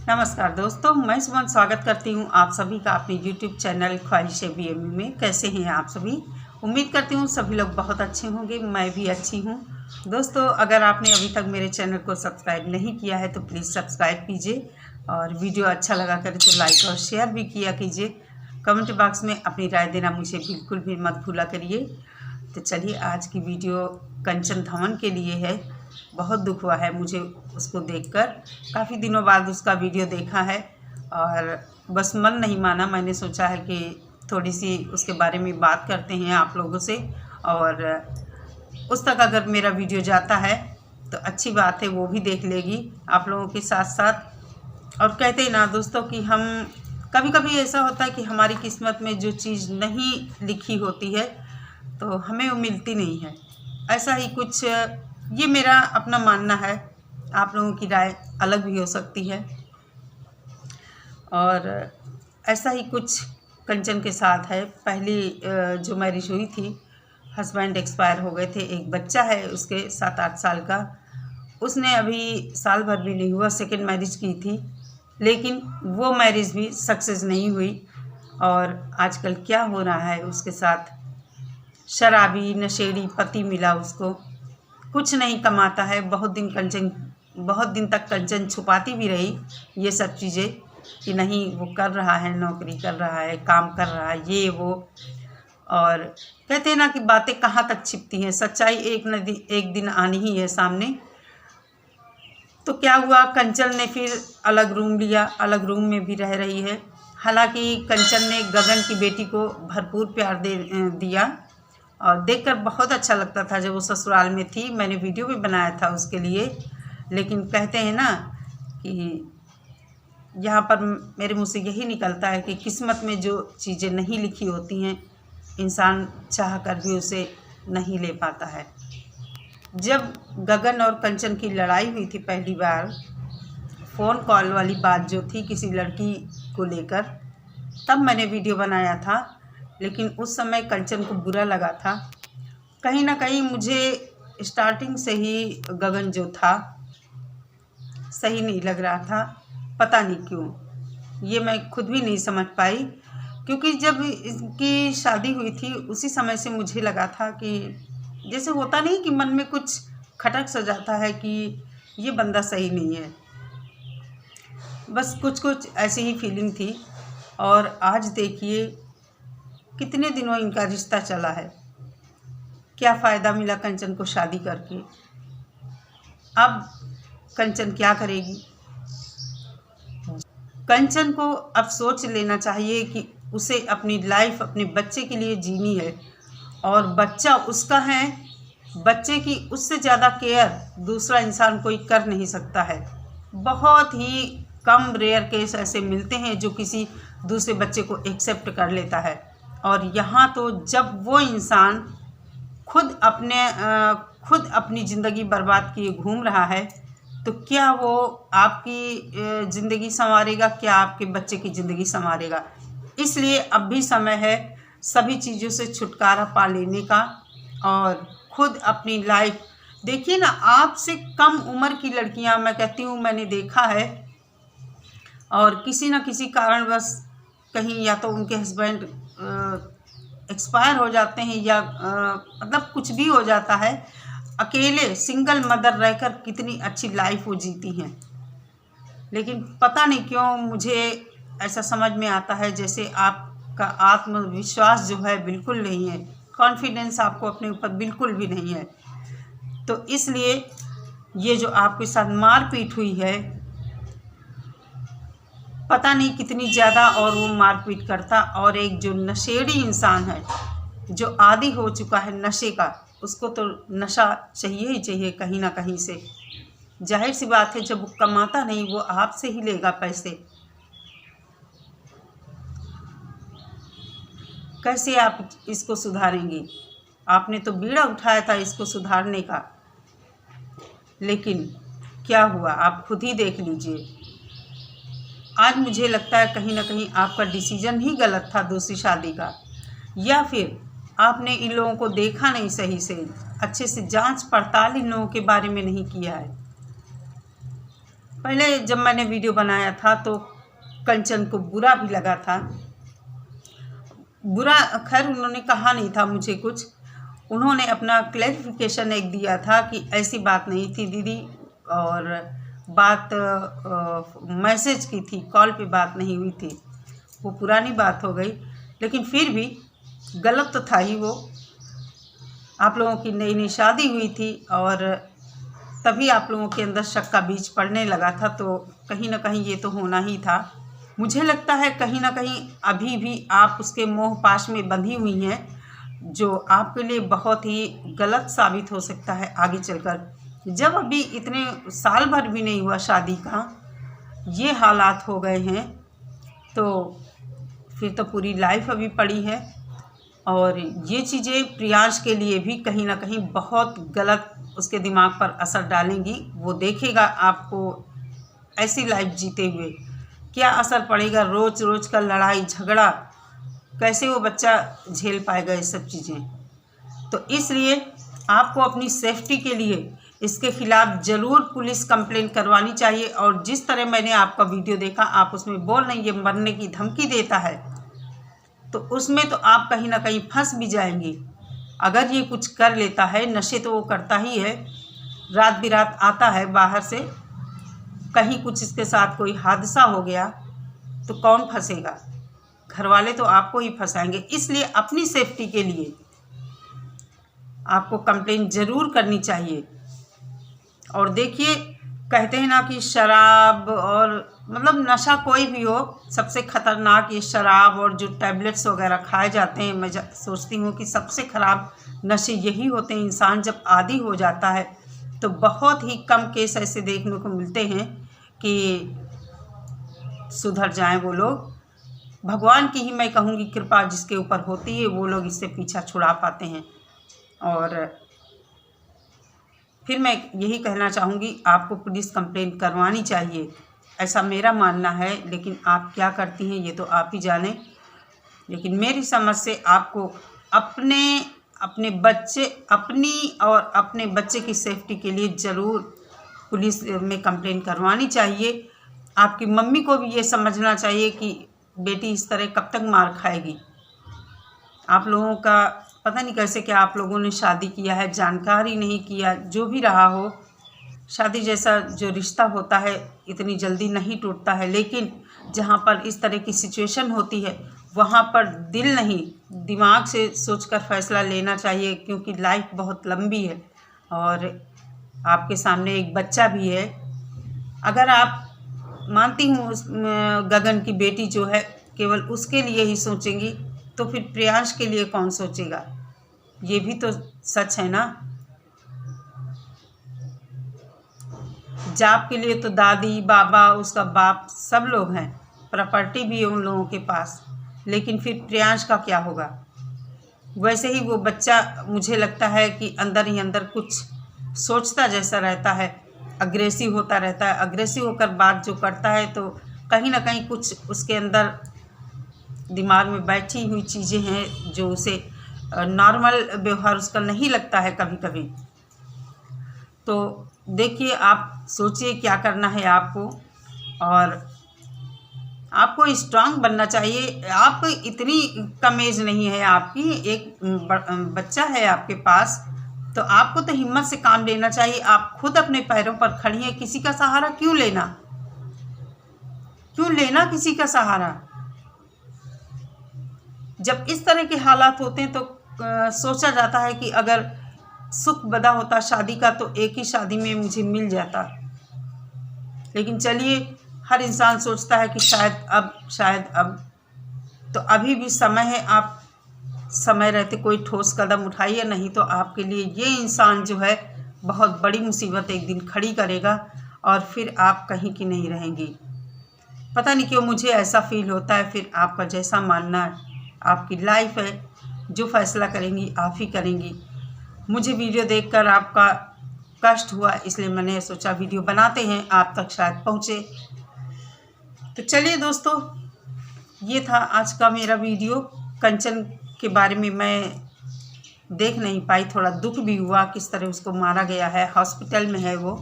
नमस्कार दोस्तों, मैं सुमन स्वागत करती हूँ आप सभी का अपने YouTube चैनल ख्वाहिशें BME में। कैसे हैं आप सभी? उम्मीद करती हूँ सभी लोग बहुत अच्छे होंगे। मैं भी अच्छी हूँ। दोस्तों, अगर आपने अभी तक मेरे चैनल को सब्सक्राइब नहीं किया है तो प्लीज़ सब्सक्राइब कीजिए और वीडियो अच्छा लगा करे तो लाइक और शेयर भी किया कीजिए। कमेंट बॉक्स में अपनी राय देना मुझे बिल्कुल भी मत भूला करिए। तो चलिए, आज की वीडियो कंचन धवन के लिए है। बहुत दुख हुआ है मुझे उसको देखकर। काफ़ी दिनों बाद उसका वीडियो देखा है और बस मन नहीं माना। मैंने सोचा है कि थोड़ी सी उसके बारे में बात करते हैं आप लोगों से, और उस तक अगर मेरा वीडियो जाता है तो अच्छी बात है, वो भी देख लेगी आप लोगों के साथ साथ। और कहते हैं ना दोस्तों कि हम कभी कभी ऐसा होता है कि हमारी किस्मत में जो चीज़ नहीं लिखी होती है तो हमें वो मिलती नहीं है। ऐसा ही कुछ ये मेरा अपना मानना है, आप लोगों की राय अलग भी हो सकती है। और ऐसा ही कुछ कंचन के साथ है। पहली जो मैरिज हुई थी, हस्बैंड एक्सपायर हो गए थे। एक बच्चा है उसके 7-8 साल का। उसने अभी साल भर भी नहीं हुआ सेकंड मैरिज की थी, लेकिन वो मैरिज भी सक्सेस नहीं हुई। और आजकल क्या हो रहा है उसके साथ, शराबी नशेड़ी पति मिला उसको, कुछ नहीं कमाता है। बहुत दिन तक कंचन छुपाती भी रही ये सब चीज़ें कि नहीं वो कर रहा है, नौकरी कर रहा है, काम कर रहा है, ये वो। और कहते हैं ना कि बातें कहाँ तक छिपती हैं, सच्चाई एक दिन आनी ही है सामने। तो क्या हुआ, कंचन ने फिर अलग रूम लिया, अलग रूम में भी रह रही है। हालांकि कंचन ने गगन की बेटी को भरपूर प्यार दिया और देखकर बहुत अच्छा लगता था जब वो ससुराल में थी। मैंने वीडियो भी बनाया था उसके लिए। लेकिन कहते हैं ना कि यहाँ पर मेरे मुँह से यही निकलता है कि किस्मत में जो चीज़ें नहीं लिखी होती हैं, इंसान चाह कर भी उसे नहीं ले पाता है। जब गगन और कंचन की लड़ाई हुई थी पहली बार, फ़ोन कॉल वाली बात जो थी किसी लड़की को लेकर, तब मैंने वीडियो बनाया था। लेकिन उस समय कंचन को बुरा लगा था। कहीं ना कहीं मुझे स्टार्टिंग से ही गगन जो था सही नहीं लग रहा था, पता नहीं क्यों। ये मैं खुद भी नहीं समझ पाई, क्योंकि जब इसकी शादी हुई थी उसी समय से मुझे लगा था कि जैसे होता नहीं कि मन में कुछ खटक सा जाता है कि ये बंदा सही नहीं है। बस कुछ ऐसी ही फीलिंग थी। और आज देखिए कितने दिनों इनका रिश्ता चला है। क्या फ़ायदा मिला कंचन को शादी करके? अब कंचन क्या करेगी? कंचन को अब सोच लेना चाहिए कि उसे अपनी लाइफ अपने बच्चे के लिए जीनी है, और बच्चा उसका है। बच्चे की उससे ज़्यादा केयर दूसरा इंसान कोई कर नहीं सकता है। बहुत ही कम रेयर केस ऐसे मिलते हैं जो किसी दूसरे बच्चे को एक्सेप्ट कर लेता है। और यहाँ तो जब वो इंसान खुद अपनी ज़िंदगी बर्बाद किए घूम रहा है, तो क्या वो आपकी ज़िंदगी संवारेगा? क्या आपके बच्चे की ज़िंदगी संवारेगा? इसलिए अब भी समय है सभी चीज़ों से छुटकारा पा लेने का और खुद अपनी लाइफ। देखिए ना, आपसे कम उम्र की लड़कियां, मैं कहती हूँ मैंने देखा है, और किसी न किसी कारणवश कहीं या तो उनके हस्बैंड एक्सपायर हो जाते हैं या मतलब कुछ भी हो जाता है, अकेले सिंगल मदर रहकर कितनी अच्छी लाइफ वो जीती हैं। लेकिन पता नहीं क्यों मुझे ऐसा समझ में आता है जैसे आपका आत्मविश्वास जो है बिल्कुल नहीं है, कॉन्फिडेंस आपको अपने ऊपर बिल्कुल भी नहीं है। तो इसलिए ये जो आपके साथ मारपीट हुई है, पता नहीं कितनी ज़्यादा और वो मारपीट करता। और एक जो नशेड़ी इंसान है, जो आदी हो चुका है नशे का, उसको तो नशा चाहिए ही चाहिए कहीं ना कहीं से। जाहिर सी बात है, जब वो कमाता नहीं वो आपसे ही लेगा पैसे। कैसे आप इसको सुधारेंगी? आपने तो बीड़ा उठाया था इसको सुधारने का, लेकिन क्या हुआ आप खुद ही देख लीजिए। आज मुझे लगता है कहीं ना कहीं आपका डिसीजन ही गलत था दूसरी शादी का, या फिर आपने इन लोगों को देखा नहीं सही से, अच्छे से जांच पड़ताल इन लोगों के बारे में नहीं किया है। पहले जब मैंने वीडियो बनाया था तो कंचन को बुरा भी लगा था। बुरा खैर उन्होंने कहा नहीं था मुझे कुछ, उन्होंने अपना क्लैरिफिकेशन एक दिया था कि ऐसी बात नहीं थी दीदी, और बात मैसेज की थी, कॉल पे बात नहीं हुई थी। वो पुरानी बात हो गई, लेकिन फिर भी गलत तो था ही वो। आप लोगों की नई नई शादी हुई थी और तभी आप लोगों के अंदर शक का बीज पड़ने लगा था, तो कहीं ना कहीं ये तो होना ही था। मुझे लगता है कहीं ना कहीं अभी भी आप उसके मोह पाश में बंधी हुई हैं, जो आपके लिए बहुत ही गलत साबित हो सकता है आगे चलकर। जब अभी इतने साल भर भी नहीं हुआ शादी का, ये हालात हो गए हैं, तो फिर तो पूरी लाइफ अभी पड़ी है। और ये चीज़ें प्रियांश के लिए भी कहीं ना कहीं बहुत गलत उसके दिमाग पर असर डालेंगी। वो देखेगा आपको ऐसी लाइफ जीते हुए, क्या असर पड़ेगा। रोज़ रोज़ का लड़ाई झगड़ा, कैसे वो बच्चा झेल पाएगा ये सब चीज़ें। तो इसलिए आपको अपनी सेफ्टी के लिए इसके खिलाफ ज़रूर पुलिस कंप्लेंट करवानी चाहिए। और जिस तरह मैंने आपका वीडियो देखा, आप उसमें बोल रही, ये मरने की धमकी देता है, तो उसमें तो आप कहीं ना कहीं फंस भी जाएंगी। अगर ये कुछ कर लेता है, नशे तो वो करता ही है, रात बिरात आता है बाहर से, कहीं कुछ इसके साथ कोई हादसा हो गया तो कौन फंसेगा? घर वाले तो आपको ही फंसाएंगे। इसलिए अपनी सेफ्टी के लिए आपको कंप्लेंट ज़रूर करनी चाहिए। और देखिए, कहते हैं ना कि शराब और मतलब नशा कोई भी हो, सबसे ख़तरनाक ये शराब और जो टैबलेट्स वगैरह खाए जाते हैं, मैं सोचती हूँ कि सबसे ख़राब नशे यही होते हैं। इंसान जब आदी हो जाता है तो बहुत ही कम केस ऐसे देखने को मिलते हैं कि सुधर जाएं वो लोग। भगवान की ही मैं कहूँगी कृपा जिसके ऊपर होती है, वो लोग इससे पीछा छुड़ा पाते हैं। और फिर मैं यही कहना चाहूँगी, आपको पुलिस कंप्लेंट करवानी चाहिए, ऐसा मेरा मानना है। लेकिन आप क्या करती हैं ये तो आप ही जाने। लेकिन मेरी समझ से आपको अपने बच्चे और अपने बच्चे की सेफ्टी के लिए ज़रूर पुलिस में कंप्लेंट करवानी चाहिए। आपकी मम्मी को भी ये समझना चाहिए कि बेटी इस तरह कब तक मार खाएगी। आप लोगों का पता नहीं कैसे क्या आप लोगों ने शादी किया है, जानकारी नहीं किया। जो भी रहा हो, शादी जैसा जो रिश्ता होता है इतनी जल्दी नहीं टूटता है, लेकिन जहाँ पर इस तरह की सिचुएशन होती है वहाँ पर दिल नहीं, दिमाग से सोचकर फ़ैसला लेना चाहिए, क्योंकि लाइफ बहुत लंबी है और आपके सामने एक बच्चा भी है। अगर आप मानती हूँ गगन की बेटी जो है केवल उसके लिए ही सोचेंगी, तो फिर प्रियांश के लिए कौन सोचेगा? ये भी तो सच है ना। जाप के लिए तो दादी बाबा, उसका बाप, सब लोग हैं, प्रॉपर्टी भी है उन लोगों के पास। लेकिन फिर प्रियांश का क्या होगा? वैसे ही वो बच्चा मुझे लगता है कि अंदर ही अंदर कुछ सोचता जैसा रहता है, अग्रेसिव होता रहता है। अग्रेसिव होकर बात जो करता है, तो कहीं ना कहीं कुछ उसके अंदर दिमाग में बैठी हुई चीज़ें हैं जो उसे नॉर्मल व्यवहार उसका नहीं लगता है कभी कभी। तो देखिए, आप सोचिए क्या करना है आपको, और आपको स्ट्रांग बनना चाहिए। आप इतनी कम एज नहीं है आपकी, एक बच्चा है आपके पास, तो आपको तो हिम्मत से काम लेना चाहिए। आप खुद अपने पैरों पर खड़ी हैं, किसी का सहारा क्यों लेना? क्यों लेना किसी का सहारा? जब इस तरह के हालात होते हैं तो सोचा जाता है कि अगर सुख बदा होता शादी का तो एक ही शादी में मुझे मिल जाता। लेकिन चलिए, हर इंसान सोचता है कि शायद अब तो अभी भी समय है। आप समय रहते कोई ठोस कदम उठाइए, नहीं तो आपके लिए ये इंसान जो है बहुत बड़ी मुसीबत एक दिन खड़ी करेगा और फिर आप कहीं की नहीं रहेंगी। पता नहीं क्यों मुझे ऐसा फील होता है। फिर आपका जैसा मानना है, आपकी लाइफ है, जो फैसला करेंगी आप ही करेंगी। मुझे वीडियो देखकर आपका कष्ट हुआ, इसलिए मैंने सोचा वीडियो बनाते हैं, आप तक शायद पहुँचे। तो चलिए दोस्तों, ये था आज का मेरा वीडियो। कंचन के बारे में मैं देख नहीं पाई, थोड़ा दुख भी हुआ किस तरह उसको मारा गया है, हॉस्पिटल में है वो।